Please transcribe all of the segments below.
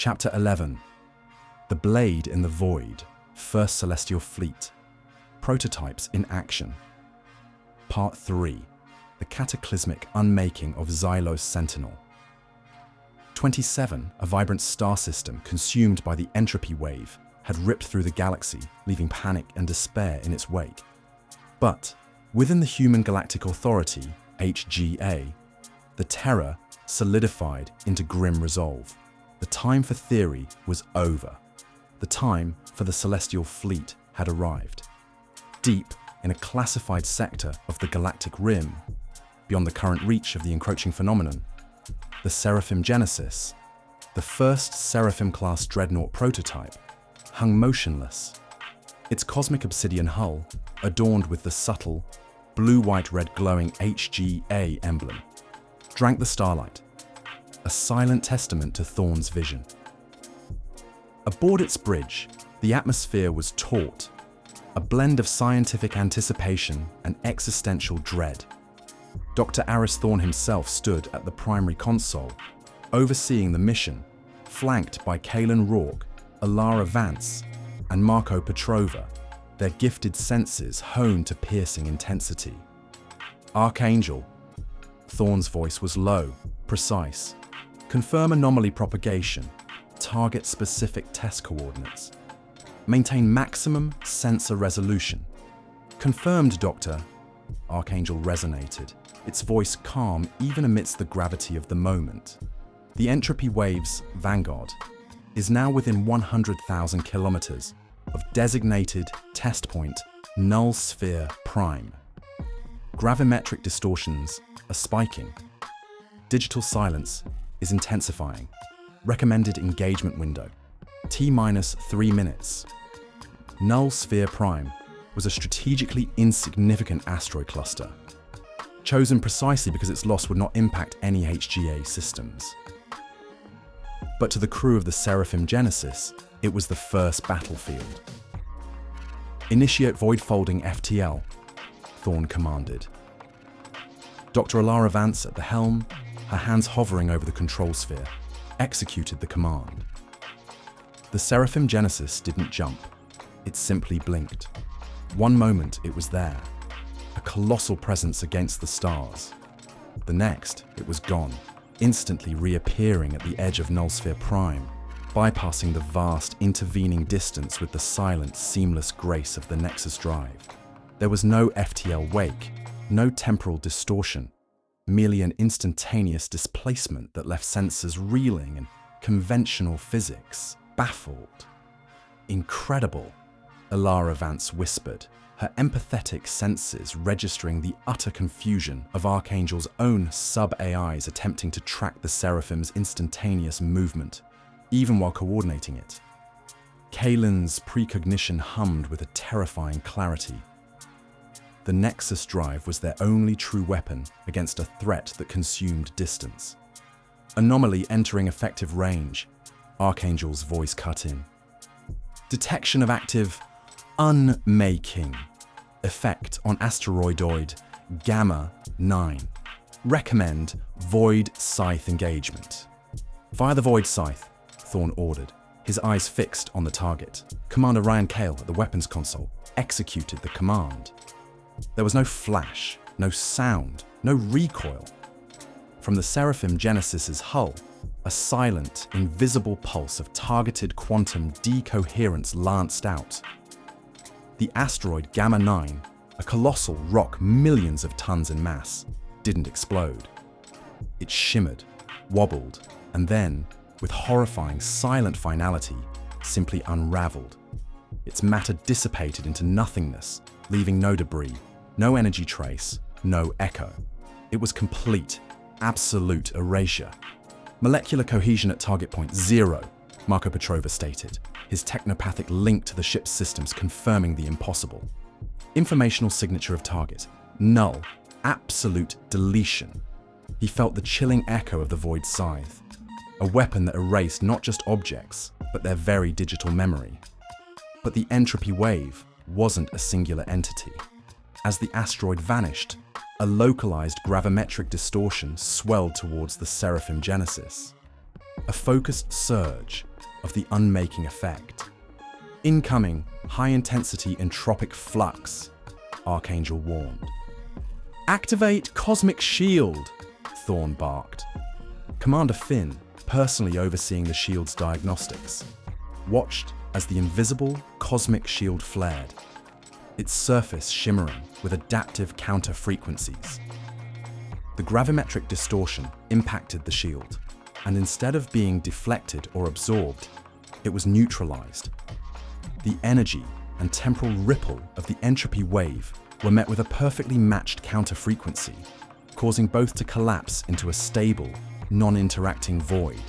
Chapter 11. The Blade in the Void, First Celestial Fleet. Prototypes in Action. Part 3. The Cataclysmic Unmaking of Xylos Sentinel. 27, a vibrant star system consumed by the entropy wave, had ripped through the galaxy, leaving panic and despair in its wake. But, within the Human Galactic Authority, HGA, the terror solidified into grim resolve. The time for theory was over. The time for the Celestial Fleet had arrived. Deep in a classified sector of the galactic rim, beyond the current reach of the encroaching phenomenon, the Seraphim Genesis, the first Seraphim-class dreadnought prototype, hung motionless. Its cosmic obsidian hull, adorned with the subtle, blue-white-red glowing HGA emblem, drank the starlight, a silent testament to Thorne's vision. Aboard its bridge, the atmosphere was taut, a blend of scientific anticipation and existential dread. Dr. Aris Thorne himself stood at the primary console, overseeing the mission, flanked by Kaelin Rourke, Alara Vance, and Marco Petrova, their gifted senses honed to piercing intensity. Archangel. Thorne's voice was low, precise. Confirm anomaly propagation. Target specific test coordinates. Maintain maximum sensor resolution. Confirmed, Doctor. Archangel resonated, its voice calm even amidst the gravity of the moment. The entropy wave's vanguard is now within 100,000 kilometers of designated test point null sphere prime. Gravimetric distortions are spiking. Digital silence is intensifying. Recommended engagement window, T-3 minutes. Null Sphere Prime was a strategically insignificant asteroid cluster, chosen precisely because its loss would not impact any HGA systems. But to the crew of the Seraphim Genesis, it was the first battlefield. Initiate void folding FTL, Thorne commanded. Dr. Alara Vance at the helm, her hands hovering over the control sphere, executed the command. The Seraphim Genesis didn't jump, it simply blinked. One moment it was there, a colossal presence against the stars. The next, it was gone, instantly reappearing at the edge of Null Sphere Prime, bypassing the vast intervening distance with the silent, seamless grace of the Nexus drive. There was no FTL wake, no temporal distortion, merely an instantaneous displacement that left sensors reeling and conventional physics baffled. Incredible, Alara Vance whispered, her empathetic senses registering the utter confusion of Archangel's own sub-AIs attempting to track the Seraphim's instantaneous movement, even while coordinating it. Kaelin's precognition hummed with a terrifying clarity. The Nexus drive was their only true weapon against a threat that consumed distance. Anomaly entering effective range, Archangel's voice cut in. Detection of active unmaking. Effect on asteroid Gamma 9. Recommend Void Scythe engagement. Fire the Void Scythe, Thorne ordered, his eyes fixed on the target. Commander Ryan Kale at the weapons console executed the command. There was no flash, no sound, no recoil. From the Seraphim Genesis's hull, a silent, invisible pulse of targeted quantum decoherence lanced out. The asteroid Gamma 9, a colossal rock millions of tons in mass, didn't explode. It shimmered, wobbled, and then, with horrifying silent finality, simply unraveled. Its matter dissipated into nothingness, leaving no debris, no energy trace, no echo. It was complete, absolute erasure. Molecular cohesion at target point 0, Marco Petrova stated, his technopathic link to the ship's systems confirming the impossible. Informational signature of target, null, absolute deletion. He felt the chilling echo of the Void Scythe, a weapon that erased not just objects, but their very digital memory. But the entropy wave wasn't a singular entity. As the asteroid vanished, a localized gravimetric distortion swelled towards the Seraphim Genesis. A focused surge, of the unmaking effect. Incoming high-intensity entropic flux, Archangel warned. Activate Cosmic Shield, Thorne barked. Commander Finn, personally overseeing the shield's diagnostics, watched as the invisible cosmic shield flared, its surface shimmering with adaptive counter-frequencies. The gravimetric distortion impacted the shield, and instead of being deflected or absorbed, it was neutralized. The energy and temporal ripple of the entropy wave were met with a perfectly matched counter-frequency, causing both to collapse into a stable, non-interacting void.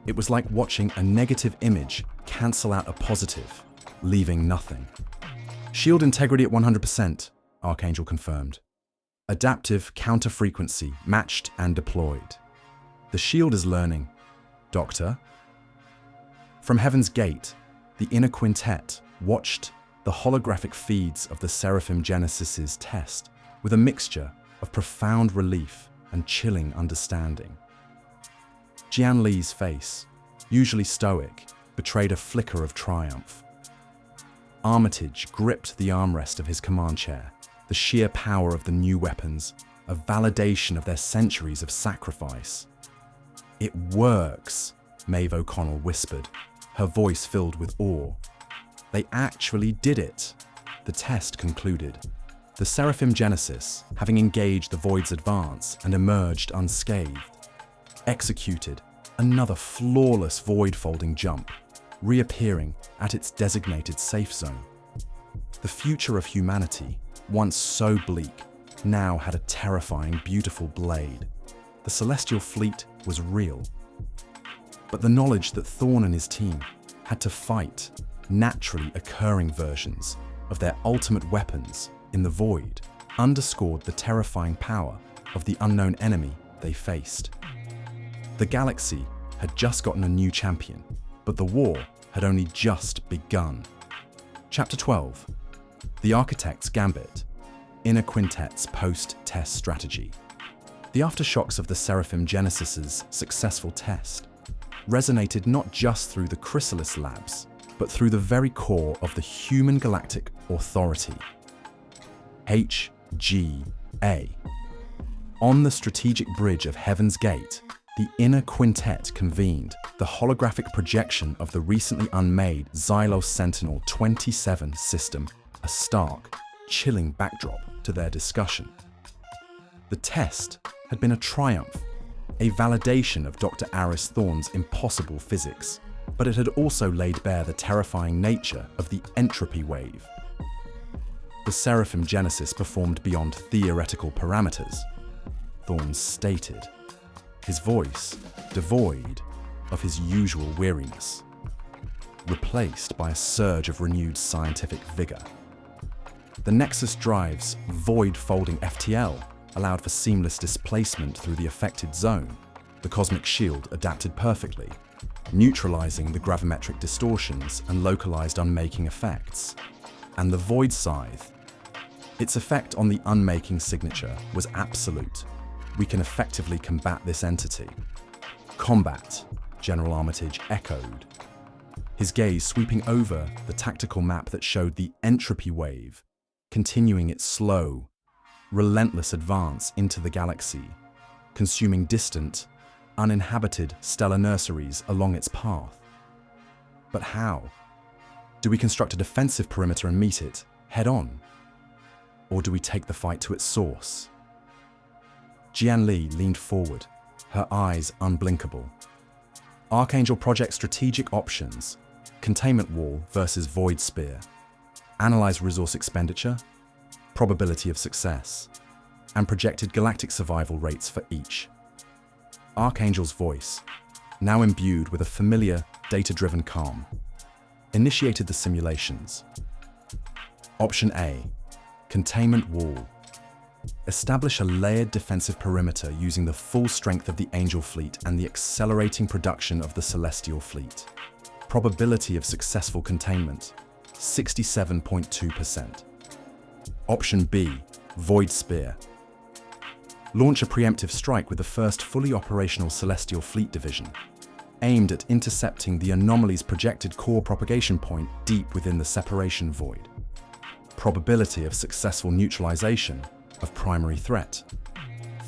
It was like watching a negative image cancel out a positive, leaving nothing. Shield integrity at 100%, Archangel confirmed. Adaptive counter-frequency matched and deployed. The shield is learning. Doctor? From Heaven's Gate, the inner quintet watched the holographic feeds of the Seraphim Genesis's test with a mixture of profound relief and chilling understanding. Jian Li's face, usually stoic, betrayed a flicker of triumph. Armitage gripped the armrest of his command chair, the sheer power of the new weapons, a validation of their centuries of sacrifice. "It works," Maeve O'Connell whispered, her voice filled with awe. "They actually did it." The test concluded. The Seraphim Genesis, having engaged the Void's advance and emerged unscathed, executed another flawless void-folding jump, reappearing at its designated safe zone. The future of humanity, once so bleak, now had a terrifying, beautiful blade. The Celestial Fleet was real. But the knowledge that Thorne and his team had to fight naturally occurring versions of their ultimate weapons in the Void underscored the terrifying power of the unknown enemy they faced. The galaxy had just gotten a new champion, but the war had only just begun. Chapter 12. The Architect's Gambit. Inner Quintet's post-test strategy. The aftershocks of the Seraphim Genesis's successful test resonated not just through the Chrysalis labs, but through the very core of the Human Galactic Authority, HGA. On the strategic bridge of Heaven's Gate, the Inner Quintet convened the holographic projection of the recently unmade Xylos Sentinel 27 system, a stark, chilling backdrop to their discussion. The test had been a triumph, a validation of Dr. Aris Thorne's impossible physics, but it had also laid bare the terrifying nature of the entropy wave. The Seraphim Genesis performed beyond theoretical parameters, Thorne stated, his voice devoid of his usual weariness, replaced by a surge of renewed scientific vigor. The Nexus drive's void-folding FTL allowed for seamless displacement through the affected zone. The cosmic shield adapted perfectly, neutralizing the gravimetric distortions and localized unmaking effects. And the Void Scythe, its effect on the unmaking signature was absolute. We can effectively combat this entity. Combat, General Armitage echoed, his gaze sweeping over the tactical map that showed the entropy wave, continuing its slow, relentless advance into the galaxy, consuming distant, uninhabited stellar nurseries along its path. But how? Do we construct a defensive perimeter and meet it head-on? Or do we take the fight to its source? Jian Li leaned forward, her eyes unblinkable. Archangel projects strategic options, containment wall versus void spear. Analyze resource expenditure, probability of success, and projected galactic survival rates for each. Archangel's voice, now imbued with a familiar, data-driven calm, initiated the simulations. Option A, containment wall. Establish a layered defensive perimeter using the full strength of the Angel fleet and the accelerating production of the Celestial fleet. Probability of successful containment, 67.2%. Option B, Void Spear. Launch a preemptive strike with the first fully operational Celestial Fleet division. aimed at intercepting the anomaly's projected core propagation point deep within the separation void. Probability of successful neutralization of primary threat,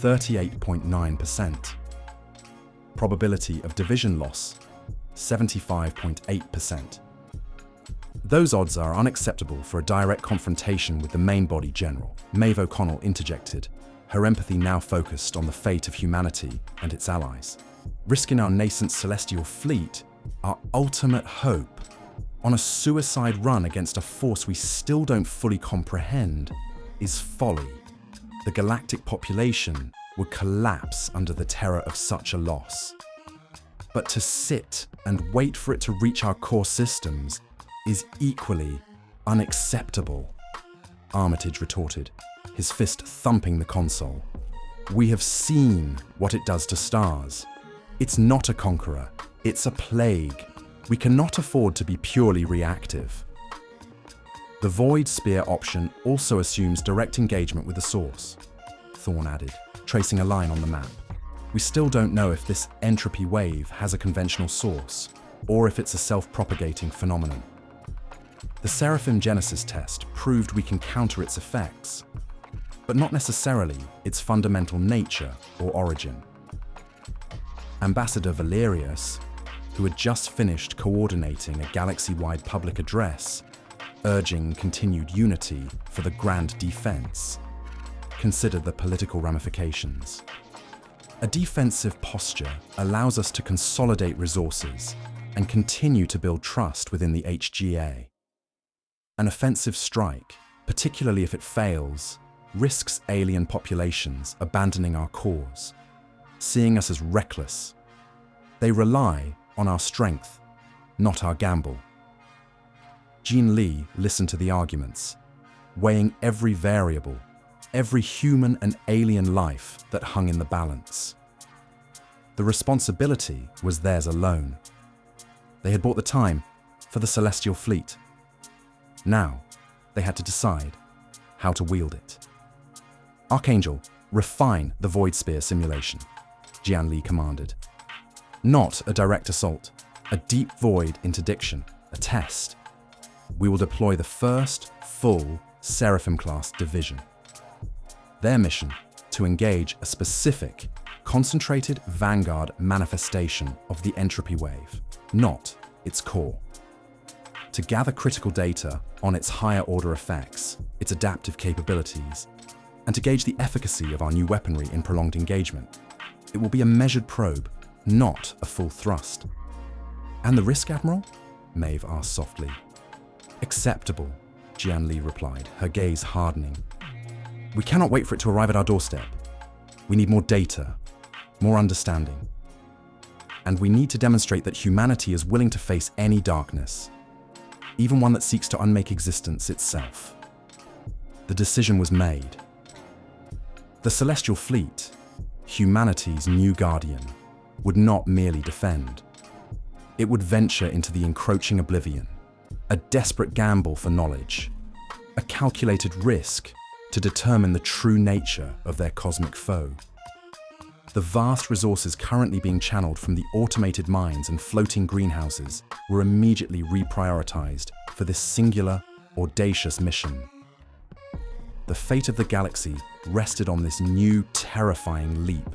38.9%. Probability of division loss, 75.8%. Those odds are unacceptable for a direct confrontation with the main body general, Maeve O'Connell interjected, her empathy now focused on the fate of humanity and its allies. Risking our nascent celestial fleet, our ultimate hope, on a suicide run against a force we still don't fully comprehend, is folly. The galactic population would collapse under the terror of such a loss. But to sit and wait for it to reach our core systems is equally unacceptable, Armitage retorted, his fist thumping the console. We have seen what it does to stars. It's not a conqueror, it's a plague. We cannot afford to be purely reactive. The Void Spear option also assumes direct engagement with the source, Thorne added, tracing a line on the map. We still don't know if this entropy wave has a conventional source, or if it's a self-propagating phenomenon. The Seraphim Genesis test proved we can counter its effects, but not necessarily its fundamental nature or origin. Ambassador Valerius, who had just finished coordinating a galaxy-wide public address urging continued unity for the grand defense, considered the political ramifications. A defensive posture allows us to consolidate resources and continue to build trust within the HGA. An offensive strike, particularly if it fails, risks alien populations abandoning our cause, seeing us as reckless. They rely on our strength, not our gamble. Jean Lee listened to the arguments, weighing every variable, every human and alien life that hung in the balance. The responsibility was theirs alone. They had bought the time for the Celestial Fleet. Now, they had to decide how to wield it. Archangel, refine the Void Spear simulation, Jian Li commanded. Not a direct assault, a deep void interdiction, a test. We will deploy the first full Seraphim-class division. Their mission, to engage a specific, concentrated vanguard manifestation of the entropy wave, not its core. To gather critical data on its higher order effects, its adaptive capabilities, and to gauge the efficacy of our new weaponry in prolonged engagement. It will be a measured probe, not a full thrust. And the risk, Admiral? Maeve asked softly. Acceptable, Jian Li replied, her gaze hardening. We cannot wait for it to arrive at our doorstep. We need more data, more understanding. And we need to demonstrate that humanity is willing to face any darkness, even one that seeks to unmake existence itself. The decision was made. The Celestial Fleet, humanity's new guardian, would not merely defend. It would venture into the encroaching oblivion, a desperate gamble for knowledge, a calculated risk to determine the true nature of their cosmic foe. The vast resources currently being channeled from the automated mines and floating greenhouses were immediately reprioritized for this singular, audacious mission. The fate of the galaxy rested on this new, terrifying leap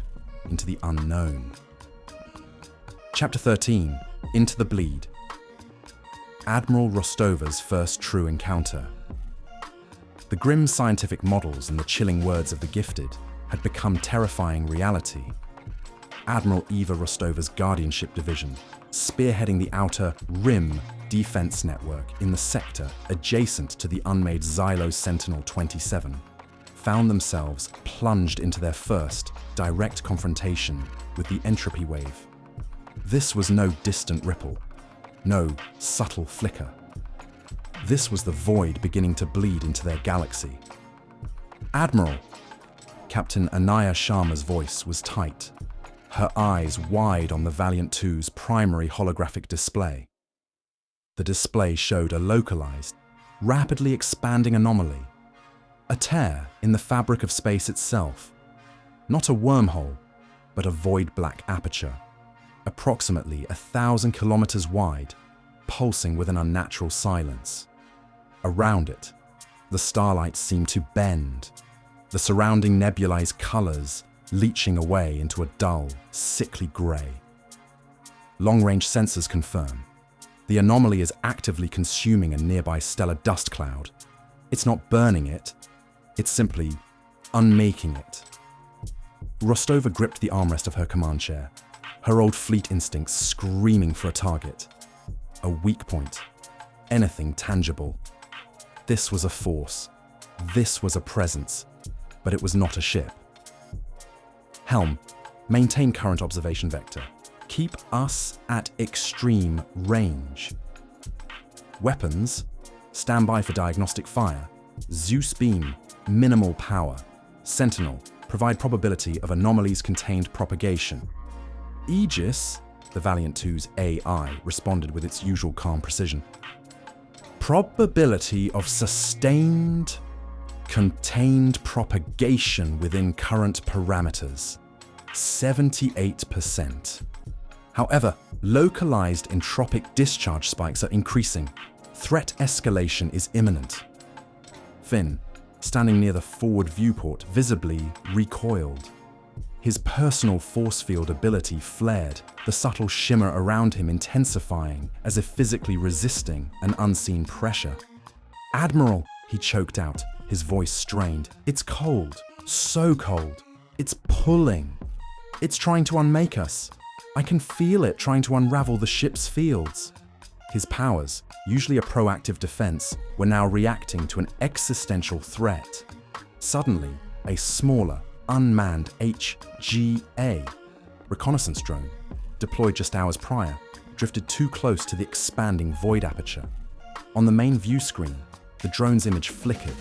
into the unknown. Chapter 13, Into the Bleed. Admiral Rostova's first true encounter. The grim scientific models and the chilling words of the gifted had become terrifying reality. Admiral Eva Rostova's Guardianship Division, spearheading the outer Rim defense network in the sector adjacent to the unmade Xylo Sentinel-27, found themselves plunged into their first direct confrontation with the entropy wave. This was no distant ripple, no subtle flicker. This was the void beginning to bleed into their galaxy. Admiral! Captain Anaya Sharma's voice was tight, her eyes wide on the Valiant 2's primary holographic display. The display showed a localized, rapidly expanding anomaly, a tear in the fabric of space itself, not a wormhole, but a void black aperture. approximately 1,000 kilometers wide, pulsing with an unnatural silence. Around it, the starlight seemed to bend, the surrounding nebula's colors leaching away into a dull, sickly gray. Long-range sensors confirm the anomaly is actively consuming a nearby stellar dust cloud. It's not burning it, it's simply unmaking it. Rostova gripped the armrest of her command chair, her old fleet instincts screaming for a target. A weak point. Anything tangible. This was a force. This was a presence. But it was not a ship. Helm, maintain current observation vector. Keep us at extreme range. Weapons, stand by for diagnostic fire. Zeus beam, minimal power. Sentinel, provide probability of anomalies contained propagation. Aegis, the Valiant 2's AI, responded with its usual calm precision. Probability of sustained, contained propagation within current parameters, 78%. However, localized entropic discharge spikes are increasing. Threat escalation is imminent. Finn, standing near the forward viewport, visibly recoiled. His personal force field ability flared, the subtle shimmer around him intensifying as if physically resisting an unseen pressure. "Admiral," he choked out, his voice strained. "It's cold, so cold. It's pulling. It's trying to unmake us. I can feel it trying to unravel the ship's fields." His powers, usually a proactive defense, were now reacting to an existential threat. Suddenly, a smaller, unmanned HGA reconnaissance drone, deployed just hours prior, drifted too close to the expanding void aperture. On the main view screen, the drone's image flickered,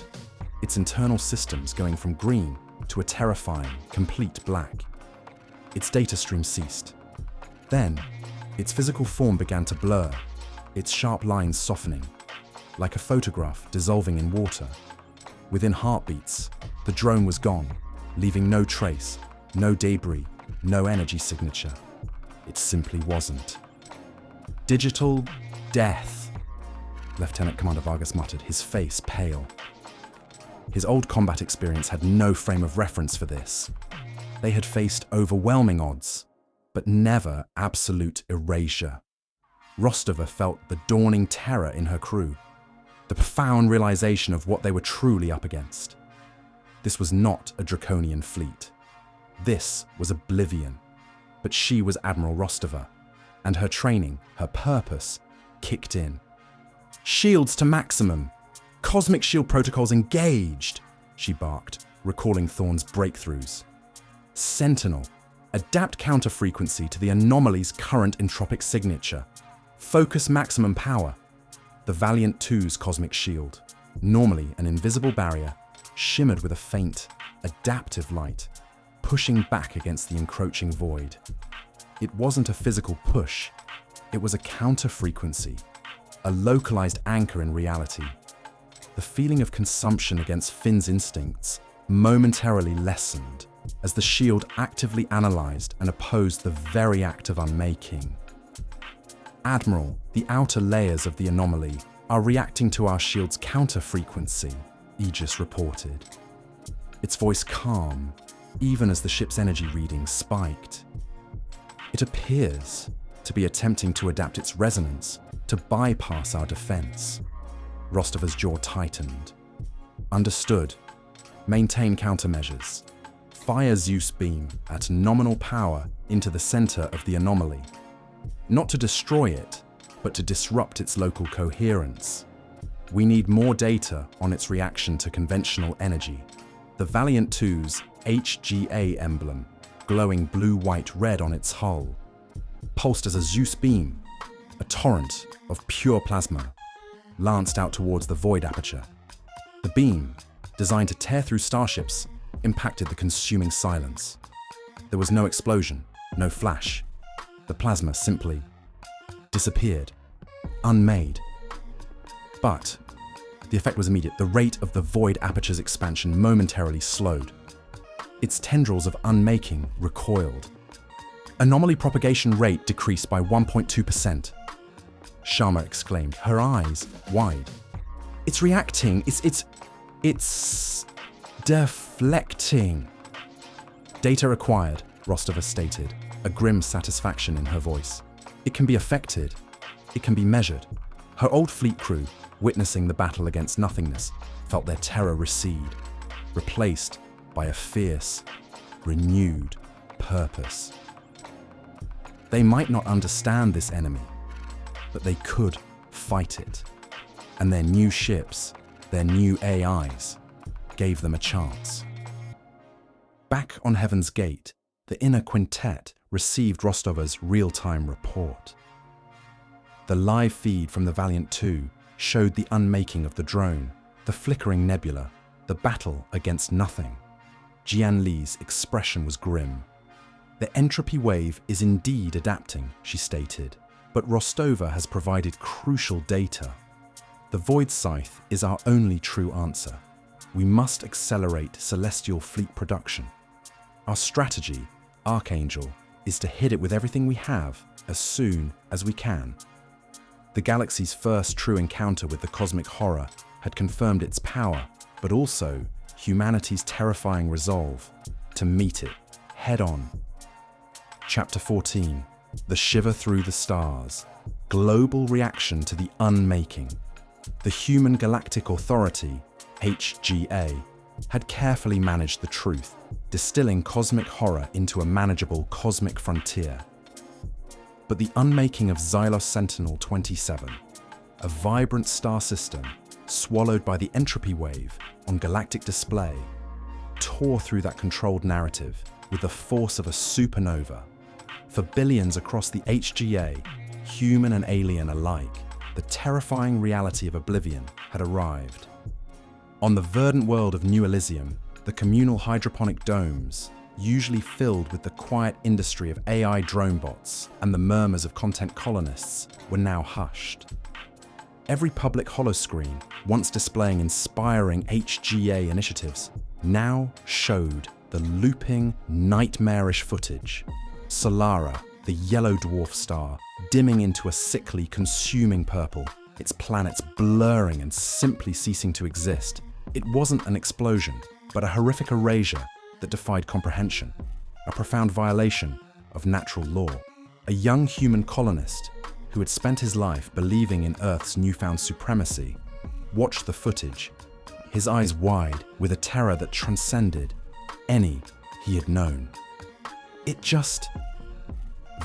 its internal systems going from green to a terrifying, complete black. Its data stream ceased. Then, its physical form began to blur, its sharp lines softening, like a photograph dissolving in water. Within heartbeats, the drone was gone, leaving no trace, no debris, no energy signature. It simply wasn't. "Digital death," Lieutenant Commander Vargas muttered, his face pale. His old combat experience had no frame of reference for this. They had faced overwhelming odds, but never absolute erasure. Rostova felt the dawning terror in her crew, the profound realization of what they were truly up against. This was not a draconian fleet. This was oblivion. But she was Admiral Rostova, and her training, her purpose, kicked in. "Shields to maximum! Cosmic shield protocols engaged!" she barked, recalling Thorne's breakthroughs. "Sentinel, adapt counter frequency to the anomaly's current entropic signature. Focus maximum power." The Valiant 2's cosmic shield, normally an invisible barrier, shimmered with a faint, adaptive light, pushing back against the encroaching void. It wasn't a physical push, it was a counter frequency, a localized anchor in reality. The feeling of consumption against Finn's instincts momentarily lessened as the shield actively analyzed and opposed the very act of unmaking. "Admiral, the outer layers of the anomaly are reacting to our shield's counter frequency," Aegis reported. Its voice calm, even as the ship's energy readings spiked. "It appears to be attempting to adapt its resonance to bypass our defense." Rostova's jaw tightened. "Understood. Maintain countermeasures. Fire Zeus beam at nominal power into the center of the anomaly. Not to destroy it, but to disrupt its local coherence. We need more data on its reaction to conventional energy." The Valiant 2's HGA emblem, glowing blue-white-red on its hull, pulsed as a Zeus beam, a torrent of pure plasma, lanced out towards the void aperture. The beam, designed to tear through starships, impacted the consuming silence. There was no explosion, no flash. The plasma simply disappeared, unmade. But the effect was immediate. The rate of the void aperture's expansion momentarily slowed. Its tendrils of unmaking recoiled. Anomaly propagation rate decreased by 1.2%. Sharma exclaimed, her eyes wide. It's reacting. It's deflecting. Data acquired, Rostova stated, a grim satisfaction in her voice. It can be affected. It can be measured. Her old fleet crew, witnessing the battle against nothingness, felt their terror recede, replaced by a fierce, renewed purpose. They might not understand this enemy, but they could fight it. And their new ships, their new AIs, gave them a chance. Back on Heaven's Gate, the inner quintet received Rostova's real-time report. The live feed from the Valiant 2 showed the unmaking of the drone, the flickering nebula, the battle against nothing. Jian Li's expression was grim. The entropy wave is indeed adapting, she stated, but Rostova has provided crucial data. The Void Scythe is our only true answer. We must accelerate celestial fleet production. Our strategy, Archangel, is to hit it with everything we have as soon as we can. The galaxy's first true encounter with the cosmic horror had confirmed its power, but also humanity's terrifying resolve to meet it head-on. Chapter 14, The Shiver Through the Stars, Global Reaction to the Unmaking. The Human Galactic Authority, HGA, had carefully managed the truth, distilling cosmic horror into a manageable cosmic frontier. But the unmaking of Xylos Sentinel-27, a vibrant star system swallowed by the entropy wave on galactic display, tore through that controlled narrative with the force of a supernova. For billions across the HGA, human and alien alike, the terrifying reality of oblivion had arrived. On the verdant world of New Elysium, the communal hydroponic domes, usually filled with the quiet industry of AI drone bots and the murmurs of content colonists, were now hushed. Every public holoscreen, once displaying inspiring HGA initiatives, now showed the looping, nightmarish footage. Solara, the yellow dwarf star, dimming into a sickly, consuming purple, its planets blurring and simply ceasing to exist. It wasn't an explosion, but a horrific erasure that defied comprehension, a profound violation of natural law. A young human colonist who had spent his life believing in Earth's newfound supremacy watched the footage, his eyes wide with a terror that transcended any he had known. It just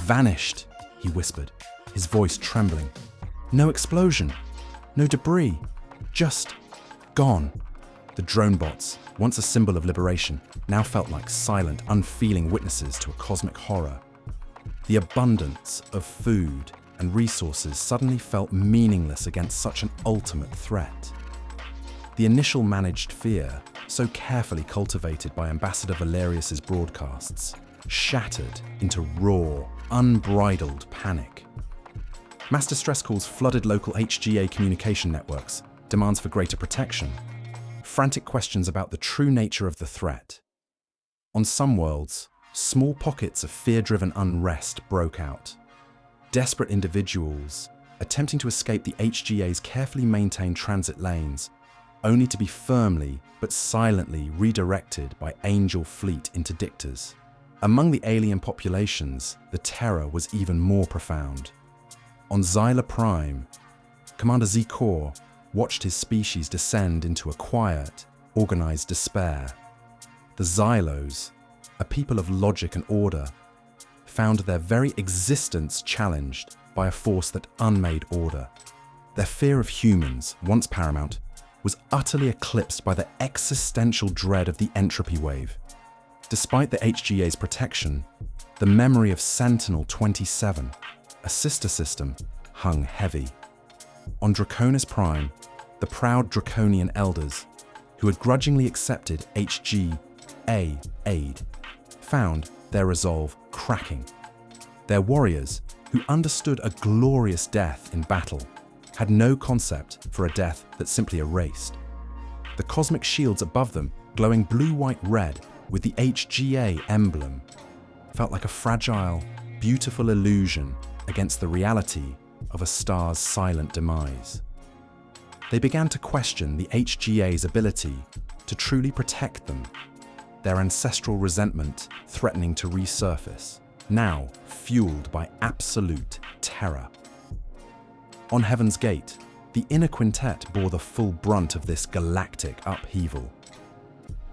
vanished, he whispered, his voice trembling. No explosion, no debris, just gone. The drone bots, once a symbol of liberation, now felt like silent, unfeeling witnesses to a cosmic horror. The abundance of food and resources suddenly felt meaningless against such an ultimate threat. The initial managed fear, so carefully cultivated by Ambassador Valerius's broadcasts, shattered into raw, unbridled panic. Mass distress calls flooded local HGA communication networks, demands for greater protection, frantic questions about the true nature of the threat. On some worlds, small pockets of fear-driven unrest broke out. Desperate individuals attempting to escape the HGA's carefully maintained transit lanes, only to be firmly but silently redirected by Angel fleet interdictors. Among the alien populations, the terror was even more profound. On Xyla Prime, Commander Z-Core watched his species descend into a quiet, organized despair. The Xylos, a people of logic and order, found their very existence challenged by a force that unmade order. Their fear of humans, once paramount, was utterly eclipsed by the existential dread of the entropy wave. Despite the HGA's protection, the memory of Sentinel-27, a sister system, hung heavy. On Draconis Prime, the proud Draconian elders, who had grudgingly accepted HGA aid, found their resolve cracking. Their warriors, who understood a glorious death in battle, had no concept for a death that simply erased. The cosmic shields above them, glowing blue-white-red with the HGA emblem, felt like a fragile, beautiful illusion against the reality of a star's silent demise. They began to question the HGA's ability to truly protect them, their ancestral resentment threatening to resurface, now fueled by absolute terror. On Heaven's Gate, the inner quintet bore the full brunt of this galactic upheaval.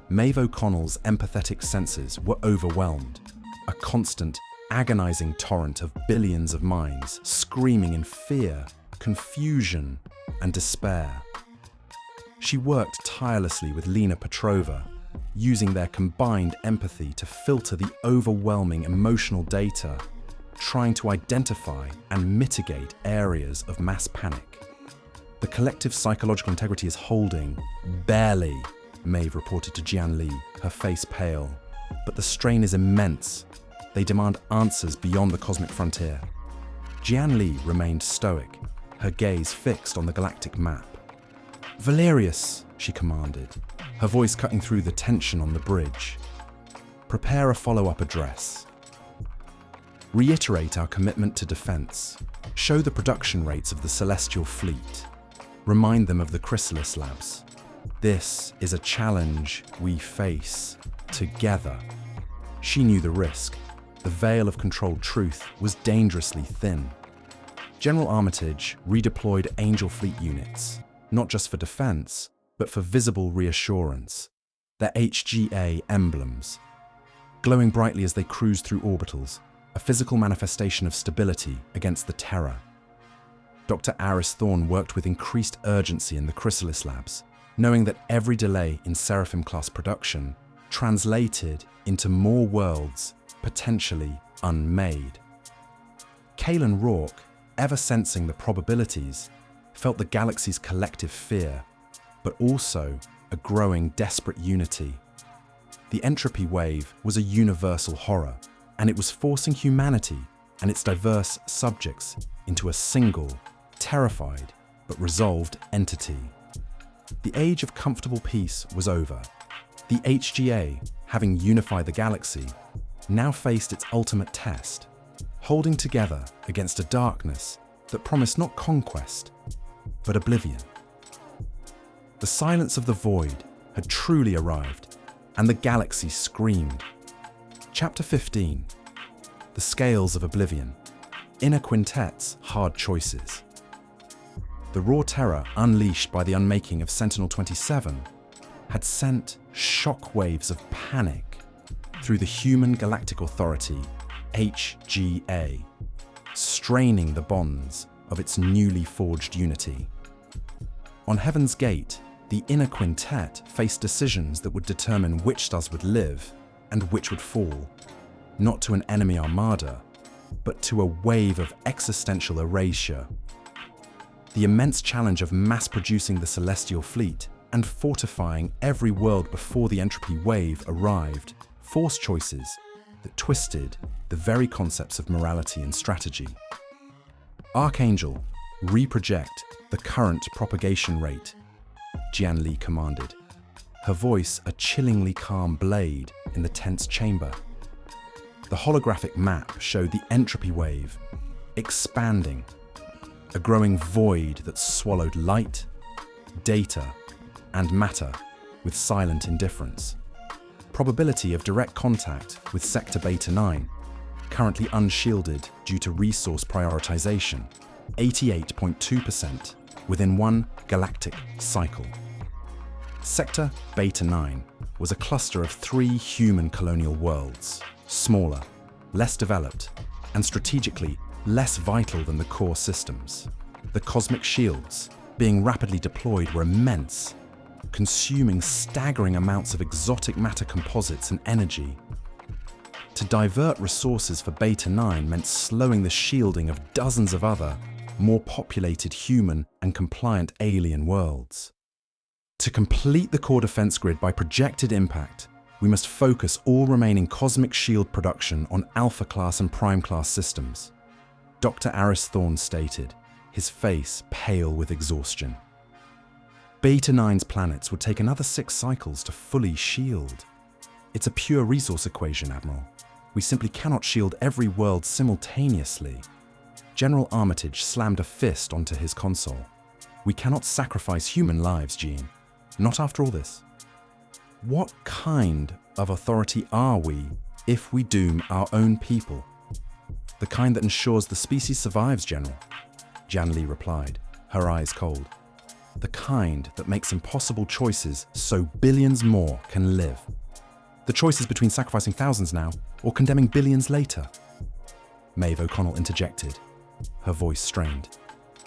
Maeve O'Connell's empathetic senses were overwhelmed, a constant, agonizing torrent of billions of minds screaming in fear, confusion, and despair. She worked tirelessly with Lena Petrova, using their combined empathy to filter the overwhelming emotional data, trying to identify and mitigate areas of mass panic. The collective psychological integrity is holding, barely, Maeve reported to Jian Li, her face pale. But the strain is immense. They demand answers beyond the cosmic frontier. Jian Li remained stoic, her gaze fixed on the galactic map. "Valerius," she commanded, her voice cutting through the tension on the bridge. "Prepare a follow-up address. Reiterate our commitment to defense. Show the production rates of the Celestial Fleet. Remind them of the Chrysalis Labs. This is a challenge we face together." She knew the risk. The veil of controlled truth was dangerously thin. General Armitage redeployed Angel Fleet units, not just for defense, but for visible reassurance. Their HGA emblems, glowing brightly as they cruised through orbitals, a physical manifestation of stability against the terror. Dr. Aris Thorne worked with increased urgency in the Chrysalis Labs, knowing that every delay in Seraphim-class production translated into more worlds potentially unmade. Kalen Rourke, ever sensing the probabilities, felt the galaxy's collective fear, but also a growing desperate unity. The entropy wave was a universal horror, and it was forcing humanity and its diverse subjects into a single, terrified but resolved entity. The age of comfortable peace was over. The HGA, having unified the galaxy, now faced its ultimate test, holding together against a darkness that promised not conquest, but oblivion. The silence of the void had truly arrived, and the galaxy screamed. Chapter 15. The Scales of Oblivion. Inner Quintet's Hard Choices. The raw terror unleashed by the unmaking of Sentinel-27 had sent shockwaves of panic through the Human Galactic Authority, HGA, straining the bonds of its newly forged unity. On Heaven's Gate, the Inner Quintet faced decisions that would determine which stars would live and which would fall, not to an enemy armada, but to a wave of existential erasure. The immense challenge of mass-producing the Celestial Fleet and fortifying every world before the entropy wave arrived forced choices that twisted the very concepts of morality and strategy. Archangel, reproject the current propagation rate, Jian Li commanded, her voice a chillingly calm blade in the tense chamber. The holographic map showed the entropy wave expanding, a growing void that swallowed light, data, and matter with silent indifference. Probability of direct contact with Sector Beta 9, currently unshielded due to resource prioritization, 88.2% within one galactic cycle. Sector Beta 9 was a cluster of 3 human colonial worlds, smaller, less developed, and strategically less vital than the core systems. The cosmic shields, being rapidly deployed, were immense, consuming staggering amounts of exotic matter composites and energy. To divert resources for Beta 9 meant slowing the shielding of dozens of other, more populated human and compliant alien worlds. To complete the core defense grid by projected impact, we must focus all remaining cosmic shield production on Alpha-class and Prime-class systems, Dr. Aris Thorne stated, his face pale with exhaustion. Beta 9's planets would take another 6 cycles to fully shield. It's a pure resource equation, Admiral. We simply cannot shield every world simultaneously. General Armitage slammed a fist onto his console. We cannot sacrifice human lives, Jean. Not after all this. What kind of authority are we if we doom our own people? The kind that ensures the species survives, General, Jian Li replied, her eyes cold. The kind that makes impossible choices so billions more can live. The choice is between sacrificing thousands now or condemning billions later. Maeve O'Connell interjected, her voice strained.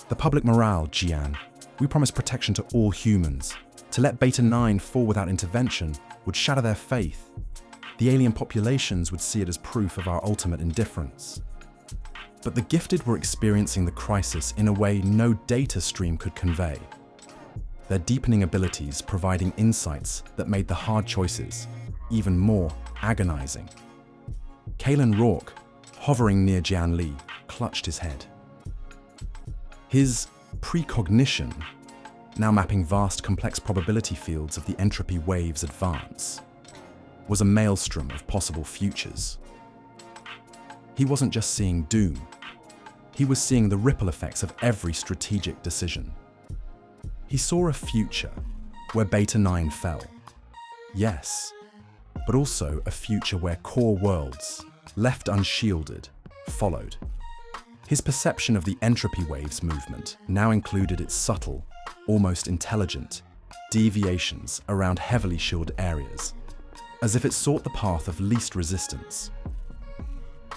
The public morale, Jian. We promise protection to all humans. To let Beta 9 fall without intervention would shatter their faith. The alien populations would see it as proof of our ultimate indifference. But the gifted were experiencing the crisis in a way no data stream could convey. Their deepening abilities providing insights that made the hard choices even more agonizing. Kalen Rourke, hovering near Jian Li, clutched his head. His precognition, now mapping vast complex probability fields of the entropy wave's advance, was a maelstrom of possible futures. He wasn't just seeing doom, he was seeing the ripple effects of every strategic decision. He saw a future where Beta 9 fell. Yes, but also a future where core worlds, left unshielded, followed. His perception of the entropy waves movement now included its subtle, almost intelligent, deviations around heavily shielded areas, as if it sought the path of least resistance.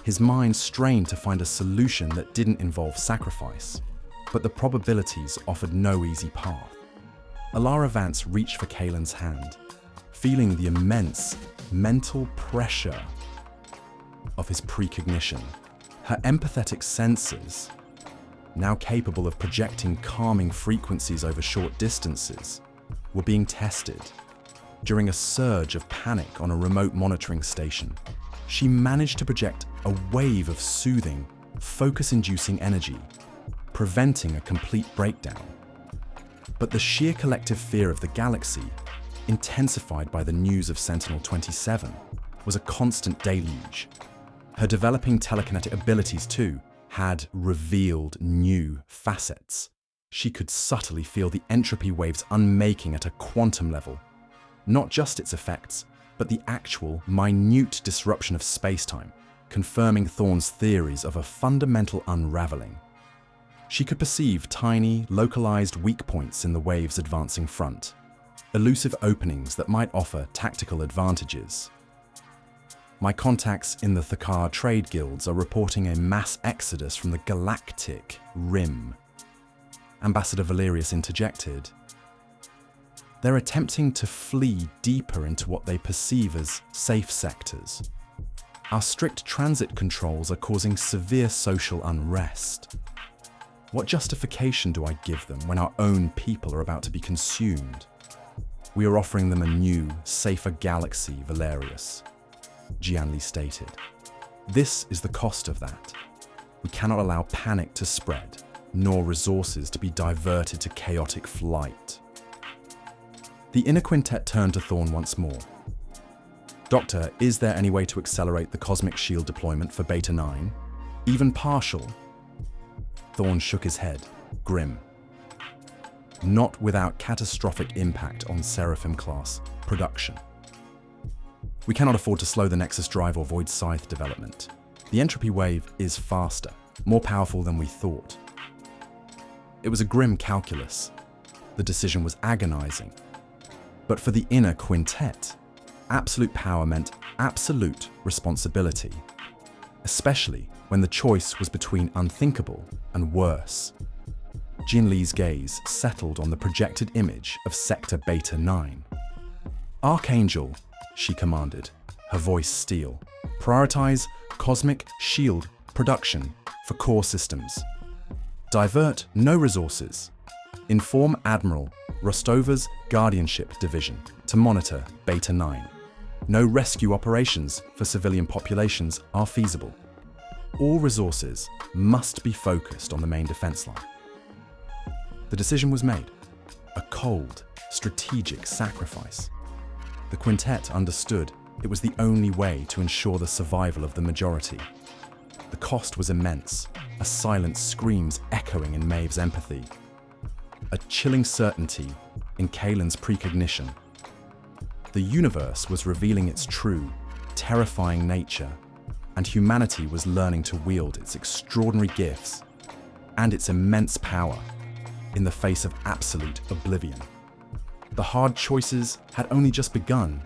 His mind strained to find a solution that didn't involve sacrifice, but the probabilities offered no easy path. Alara Vance reached for Kalen's hand, feeling the immense mental pressure of his precognition. Her empathetic senses, now capable of projecting calming frequencies over short distances, were being tested. During a surge of panic on a remote monitoring station, she managed to project a wave of soothing, focus-inducing energy, preventing a complete breakdown. But the sheer collective fear of the galaxy, intensified by the news of Sentinel-27, was a constant deluge. Her developing telekinetic abilities, too, had revealed new facets. She could subtly feel the entropy wave's unmaking at a quantum level. Not just its effects, but the actual, minute disruption of space-time, confirming Thorne's theories of a fundamental unraveling. She could perceive tiny, localized weak points in the wave's advancing front, elusive openings that might offer tactical advantages. My contacts in the Thakar trade guilds are reporting a mass exodus from the galactic rim, Ambassador Valerius interjected. They're attempting to flee deeper into what they perceive as safe sectors. Our strict transit controls are causing severe social unrest. What justification do I give them when our own people are about to be consumed? We are offering them a new, safer galaxy, Valerius, Jian Li stated. This is the cost of that. We cannot allow panic to spread, nor resources to be diverted to chaotic flight. The inner quintet turned to Thorne once more. Doctor, is there any way to accelerate the cosmic shield deployment for Beta 9? Even partial? Thorne shook his head, grim. Not without catastrophic impact on Seraphim-class production. We cannot afford to slow the Nexus Drive or Void Scythe development. The entropy wave is faster, more powerful than we thought. It was a grim calculus. The decision was agonizing. But for the inner quintet, absolute power meant absolute responsibility, especially when the choice was between unthinkable and worse. Jian Li's gaze settled on the projected image of Sector Beta 9. Archangel, she commanded, her voice steel. Prioritize cosmic shield production for core systems. Divert no resources. Inform Admiral Rostova's Guardianship Division to monitor Beta 9. No rescue operations for civilian populations are feasible. All resources must be focused on the main defense line. The decision was made. A cold, strategic sacrifice. The quintet understood It was the only way to ensure the survival of the majority. The cost was immense, a silent screams echoing in Maeve's empathy, a chilling certainty in Kaelin's precognition. The universe was revealing its true, terrifying nature, and humanity was learning to wield its extraordinary gifts and its immense power in the face of absolute oblivion. The hard choices had only just begun,